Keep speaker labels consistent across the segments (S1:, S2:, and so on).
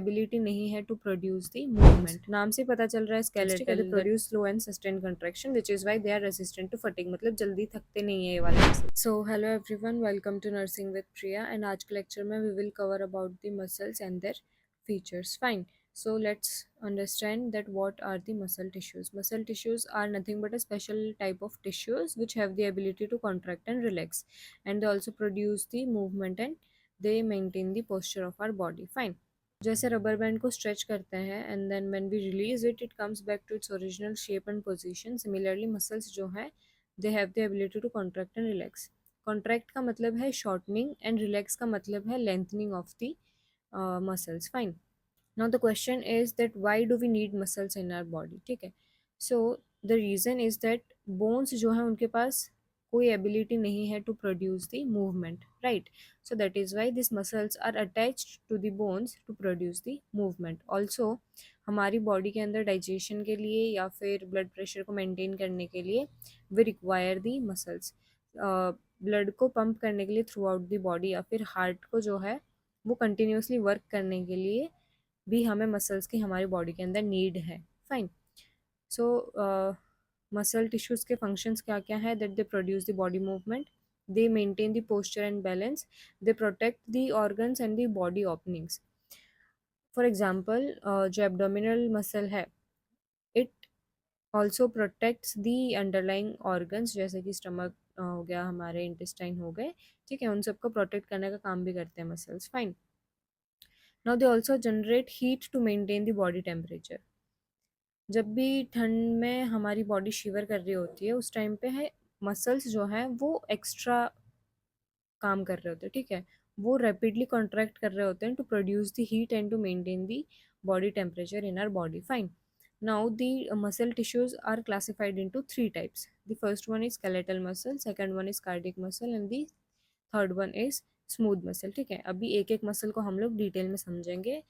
S1: Ability नहीं है to produce the movement. नाम से पता चल रहा है skeletal produce slow and sustain contraction which is why they are resistant to fatigue, मतलब जल्दी थकते नहीं है ये वाले। So hello everyone, welcome to nursing with Priya and आज के लेक्चर में we will cover about the muscles and their features. Fine, so let's understand that what are the muscle tissues. Muscle tissues are nothing but a special type of tissues which have the ability to contract and relax, and they also produce the movement and they maintain the posture of our body. Fine, जैसे rubber band को stretch करते हैं and then when we release it it comes back to its original shape and position. Similarly muscles जो है they have the ability to contract and relax. Contract का मतलब है shortening and relax का मतलब है lengthening of the muscles. Fine, now the question is that why do we need muscles in our body. ठीक है, so the reason is that bones जो है उनके पास कोई एबिलिटी नहीं है to produce the movement, right? So that is why this muscles are attached to the bones to produce the movement. Also हमारी बॉडी के अंदर डाइजेशन के लिए या फिर ब्लड प्रेशर को मेंटेन करने के लिए we require the muscles. Blood को पंप करने के लिए थ्रू आउट द बॉडी या फिर हार्ट को जो है वो कंटिन्यूसली वर्क करने के लिए भी हमें मसल्स की हमारी बॉडी के अंदर नीड है। फाइन, सो मसल टिश्यूज़ के फंक्शंस क्या क्या है? That they produce the body movement, they maintain the posture and balance, they protect the organs and the body openings. For example जो एब्डोमिनल मसल है it also protects the underlying organs, जैसे कि stomach हो गया, हमारे intestine हो गए, ठीक है, उन सबको प्रोटेक्ट करने का काम भी करते हैं muscles. Fine, now they also generate heat to maintain the body temperature. जब भी ठंड में हमारी बॉडी शिवर कर रही होती है उस टाइम पे है मसल्स जो हैं वो एक्स्ट्रा काम कर रहे होते हैं, ठीक है, वो रैपिडली कॉन्ट्रैक्ट कर रहे होते हैं to produce the heat and to maintain the body temperature in our body. Fine, now the muscle tissues are classified into three types. The first one is skeletal muscle, second one is cardiac muscle and the third one is smooth muscle. ठीक है, अभी एक एक muscle को हम लोग detail में समझेंगे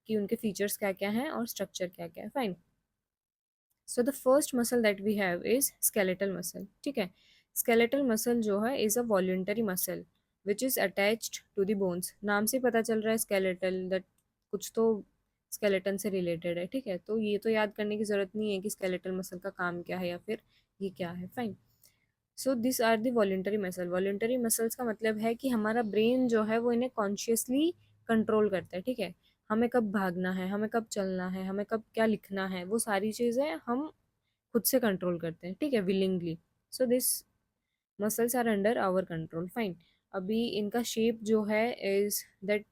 S1: कि उनके फीचर्स क्या क्या हैं और स्ट्रक्चर क्या क्या है। Fine, so the first muscle that we have is skeletal muscle. ठीक है, स्केलेटल मसल जो है is a voluntary muscle which is attached to the bones. नाम से पता चल रहा है स्केलेटल, दैट कुछ तो स्केलेटन से रिलेटेड है। ठीक है, तो ये तो याद करने की ज़रूरत नहीं है कि स्केलेटल मसल का काम क्या है या फिर ये क्या है। Fine, so this are the voluntary muscle. Voluntary muscles का मतलब है कि हमारा ब्रेन जो है वो इन्हें कॉन्शियसली कंट्रोल करता है। ठीक है, हमें कब भागना है, हमें कब चलना है, हमें कब क्या लिखना है, वो सारी चीज़ें हम खुद से कंट्रोल करते हैं। ठीक है, willingly. So this muscles are under our control. Fine, अभी इनका शेप जो है is that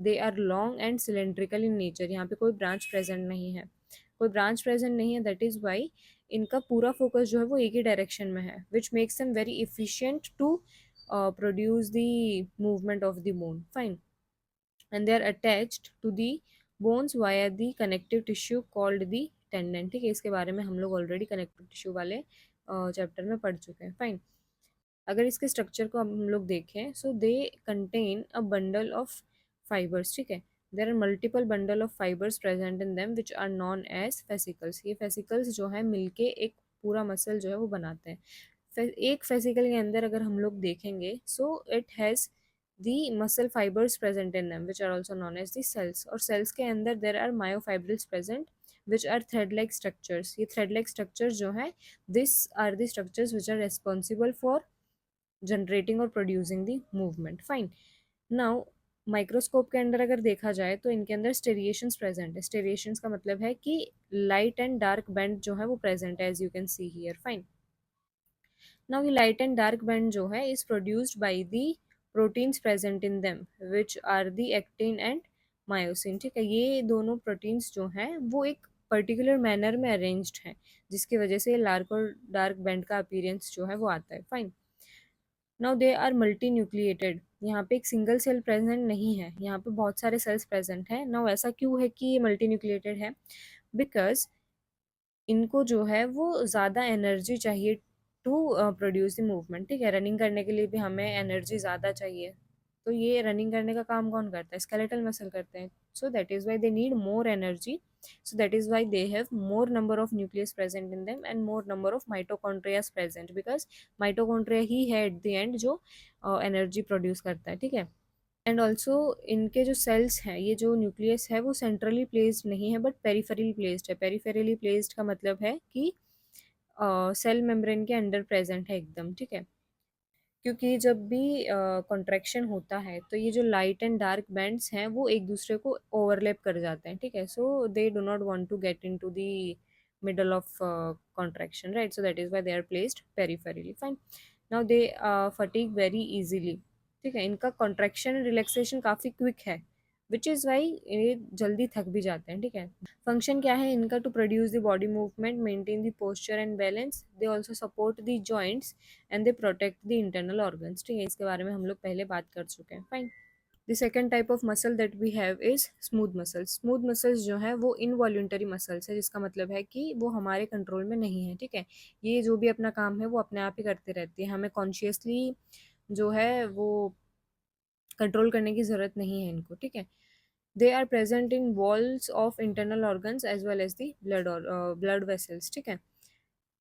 S1: they are long and cylindrical in nature. यहाँ पे कोई ब्रांच प्रेजेंट नहीं है, कोई ब्रांच प्रेजेंट नहीं है, दैट इज़ वाई इनका पूरा फोकस जो है वो एक ही डायरेक्शन में है which makes them very efficient to produce the movement of the bone. Fine, and they are attached to the bones via the connective tissue called the tendon. ठीक है, इसके बारे में हम लोग ऑलरेडी कनेक्टिव टिश्यू वाले चैप्टर में पढ़ चुके हैं। फाइन, अगर इसके स्ट्रक्चर को हम लोग देखें so they contain a bundle of fibres. ठीक है, there are multiple bundle of fibres present in them which are known as fascicles. ये फेसिकल्स जो है मिलके एक पूरा मसल जो है वो बनाते हैं। एक फेसिकल के अंदर अगर हम लोग देखेंगे so it has the muscle fibres present in them which are also known as the cells, और सेल्स के अंदर there are myofibrils present which are thread like structures. ये थ्रेड लाइक स्ट्रक्चर्स जो है this are the structures which are responsible for generating और producing the movement. Fine, now microscope के अंदर अगर देखा जाए तो इनके अंदर स्टेरिएशंस प्रेजेंट है। स्टेरिएशंस का मतलब है कि लाइट एंड डार्क बैंड जो है वो प्रेजेंट है, as you can see here. Fine, now ये लाइट एंड डार्क बैंड जो है is produced by the proteins present in them which are the actin and myosin. ठीक है, ये दोनों प्रोटीन्स जो हैं वो एक पर्टिकुलर मैनर में अरेंज्ड हैं जिसकी वजह से लार्क और डार्क बैंड का अपीयरेंस जो है वो आता है। Fine, now they are multinucleated. यहाँ पे एक सिंगल सेल प्रेजेंट नहीं है, यहाँ पे बहुत सारे सेल्स प्रेजेंट हैं। नाउ ऐसा क्यों है कि ये मल्टी न्यूक्लिएटेड है? बिकॉज इनको जो है वो ज़्यादा एनर्जी चाहिए टू प्रोड्यूस द मूवमेंट। ठीक है, रनिंग करने के लिए भी हमें एनर्जी ज़्यादा चाहिए, तो ये रनिंग करने का काम कौन करता है? स्केलेटल मसल करते हैं। सो that is why they need more energy, so that is why they have more number of nucleus present in them and more number of mitochondria present because mitochondria ही है at the end जो energy produce करता है। ठीक है, and also इनके जो sales हैं, ये जो न्यूक्लियस है वो सेंट्रली प्लेस्ड नहीं है बट पेरिफेरली प्लेस्ड है। पेरिफेरली प्लेस्ड का मतलब है कि सेल मेम्ब्रेन के अंडर प्रेजेंट है एकदम, ठीक है। क्योंकि जब भी कॉन्ट्रैक्शन होता है तो ये जो लाइट एंड डार्क बैंड्स हैं वो एक दूसरे को ओवरलैप कर जाते हैं, ठीक है। So they do not want to get into the middle of contraction, right. So that is why they are placed peripherally, fine. Now they fatigue very easily, ठीक है। इनका कॉन्ट्रैक्शन रिलैक्सेशन काफ़ी क्विक है, विच इज़ वाई ये जल्दी थक भी जाते हैं, ठीक है। फंक्शन क्या है इनका? To produce the body movement, maintain the posture and balance. They also support the joints and they protect the internal organs, ठीक है। इसके बारे में हम लोग पहले बात कर चुके हैं, fine. The second type of muscle that we have is smooth muscles. Smooth muscles जो है वो इनवॉल्यूंटरी मसल्स है, जिसका मतलब है कि वो हमारे कंट्रोल में नहीं है, ठीक है। ये जो भी अपना काम है वो अपने आप ही करते रहती है, हमें कॉन्शियसली जो है वो कंट्रोल करने की ज़रूरत नहीं है इनको, ठीक है। They are present in walls of internal organs as well as the blood और ब्लड वेसल्स, ठीक है।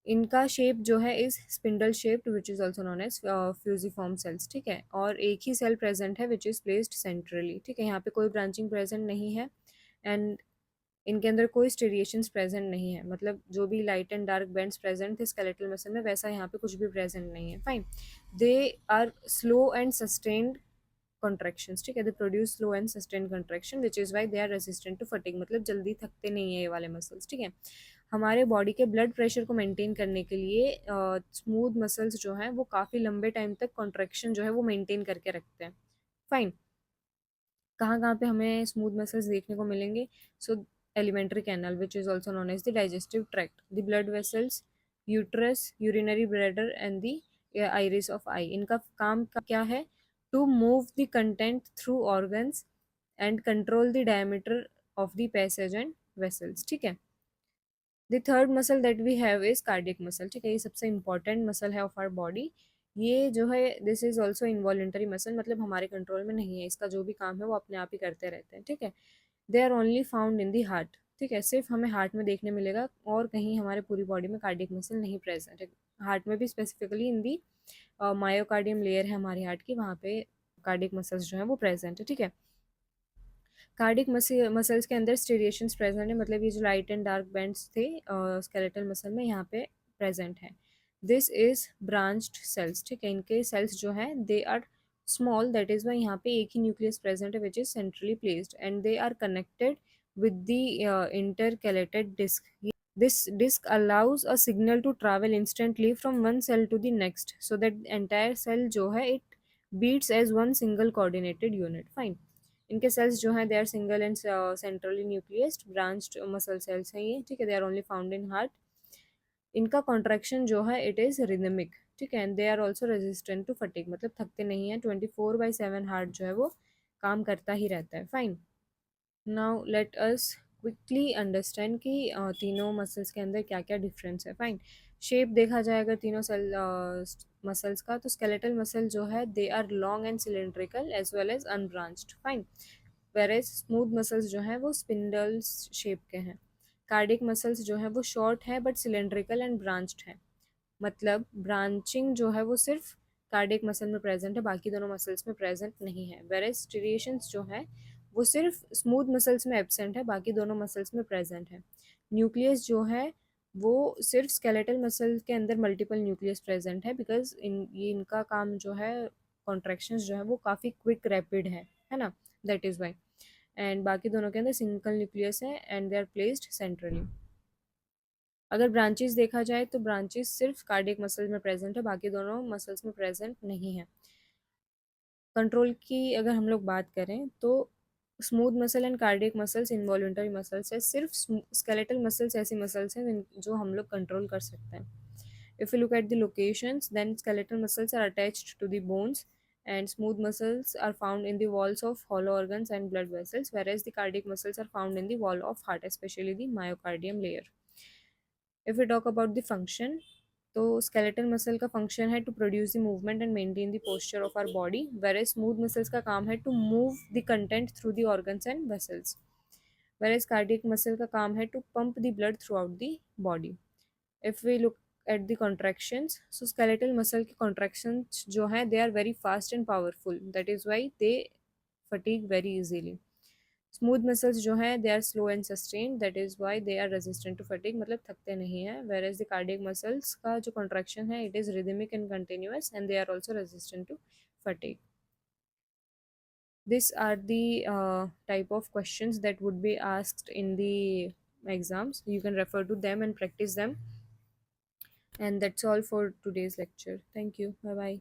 S1: इनका शेप जो है is spindle shaped which is also known as fusiform cells, ठीक है। और एक ही सेल प्रेजेंट है विच इज प्लेस्ड सेंट्रली, ठीक है। यहाँ पे कोई ब्रांचिंग प्रेजेंट नहीं है एंड इनके अंदर कोई स्टेरिएशंस प्रेजेंट नहीं है, मतलब जो भी light and dark bands present थे स्केलेटल मसल में वैसा यहाँ पे कुछ भी प्रेजेंट नहीं है, fine. They are slow and sustained contractions, ठीक है। They produce slow and sustained contraction which is why they are resistant to fatigue, मतलब जल्दी थकते नहीं है ये वाले मसल्स, ठीक है। हमारे बॉडी के ब्लड प्रेशर को मेंटेन करने के लिए स्मूथ मसल्स जो हैं वो काफ़ी लंबे टाइम तक कॉन्ट्रैक्शन जो है वो मेंटेन करके रखते हैं, फाइन। कहाँ कहाँ पे हमें स्मूथ मसल्स देखने को मिलेंगे? So alimentary canal which is also known as the digestive tract, the blood vessels, uterus, urinary bladder and the iris of eye. इनका काम क्या है? To move the content through organs and control the diameter of the passage and vessels, ठीक है। The third muscle that we have is cardiac muscle, ठीक है। ये सबसे इंपॉर्टेंट मसल है ऑफ आवर बॉडी। ये जो है this is also involuntary muscle, मतलब हमारे कंट्रोल में नहीं है, इसका जो भी काम है वो अपने आप ही करते रहते हैं, ठीक है। They are only found in the heart, ठीक है। सिर्फ हमें हार्ट में देखने मिलेगा और कहीं हमारे पूरी बॉडी में कार्डियक मसल नहीं प्रेजेंट है। हार्ट में भी specifically in the myocardium layer है हमारे हार्ट की, वहाँ पे कार्डियक मसल्स जो है वो प्रेजेंट है, ठीक है। कार्डिक मसल्स के अंदर स्टेरिएशंस प्रेजेंट है, मतलब ये जो लाइट एंड डार्क बैंड्स थे स्केलेटल मसल में यहाँ पे प्रेजेंट है। दिस इज ब्रांच्ड सेल्स, ठीक है। इनके सेल्स जो हैं they are small, that is why यहाँ पे एक ही न्यूक्लियस प्रेजेंट है which is centrally placed and they are connected with the intercalated disc. This disc allows a signal to travel instantly from one cell to the next, so that the entire cell जो है it beats as one single coordinated unit. Fine. इनके cells जो हैं they are single and centrally nucleated branched muscle cells हैं ये, ठीक है। They are only found in heart. इनका कॉन्ट्रैक्शन जो है इट इज़ रिदमिक, ठीक है। And they are also resistant to fatigue, मतलब थकते नहीं हैं। 24/7 हार्ट जो है वो काम करता ही रहता है, fine. Now let us quickly understand कि तीनों मसल्स के अंदर क्या क्या डिफरेंस है, फाइन। शेप देखा जाए अगर तीनों सेल मसल्स का, तो स्केलेटल मसल जो है they are long and cylindrical as well as unbranched, fine. Whereas smooth muscles जो हैं वो स्पिंडल्स शेप के हैं। कार्डिक मसल्स जो है वो शॉर्ट है बट सिलेंड्रिकल एंड ब्रांच्ड है, मतलब ब्रांचिंग जो है वो सिर्फ कार्डियक मसल में प्रेजेंट है, बाकी दोनों मसल्स में प्रेजेंट नहीं है। वेरेज स्ट्रिएशंस जो है वो सिर्फ स्मूथ मसल्स में एब्सेंट है, बाकी दोनों मसल्स में प्रेजेंट है। न्यूक्लियस जो है वो सिर्फ स्केलेटल मसल के अंदर मल्टीपल न्यूक्लियस प्रेजेंट है, बिकॉज इनका काम जो है कॉन्ट्रैक्शंस जो है वो काफ़ी क्विक रैपिड है ना, दैट इज़ वाई। एंड बाकी दोनों के अंदर सिंगल न्यूक्लियस है and they are placed centrally. अगर ब्रांचेस देखा जाए तो ब्रांचेस सिर्फ कार्डियक मसल में प्रेजेंट है, बाकी दोनों मसल्स में प्रेजेंट नहीं है। कंट्रोल की अगर हम लोग बात करें तो smooth muscle and cardiac muscles involuntary muscles है, सिर्फ स्केलेटल मसल्स ऐसी मसल्स हैं जो हम लोग कंट्रोल कर सकते हैं। If you look at the locations, then skeletal muscles are attached to the bones and smooth muscles are found in the walls of hollow organs and blood vessels, whereas the cardiac muscles are found in the wall of heart, especially the myocardium layer. If we talk about the function, तो skeletal muscle का function है to produce the movement and maintain the posture of our body, whereas smooth muscles का काम है to move the content through the organs and vessels, whereas cardiac muscle का काम है to pump the blood throughout the body. If we look at the contractions, so skeletal muscle के contractions जो हैं they are very fast and powerful, that is Y they fatigue very easily. Smooth muscles जो हैं they are slow and sustain, that is why they are resistant to fatigue, मतलब थकते नहीं हैं. Whereas the cardiac muscles का जो contraction है it is rhythmic and continuous and they are also resistant to fatigue. These are the type of questions that would be asked in the exams. You can refer to them and practice them. And that's all for today's lecture. Thank you. Bye bye.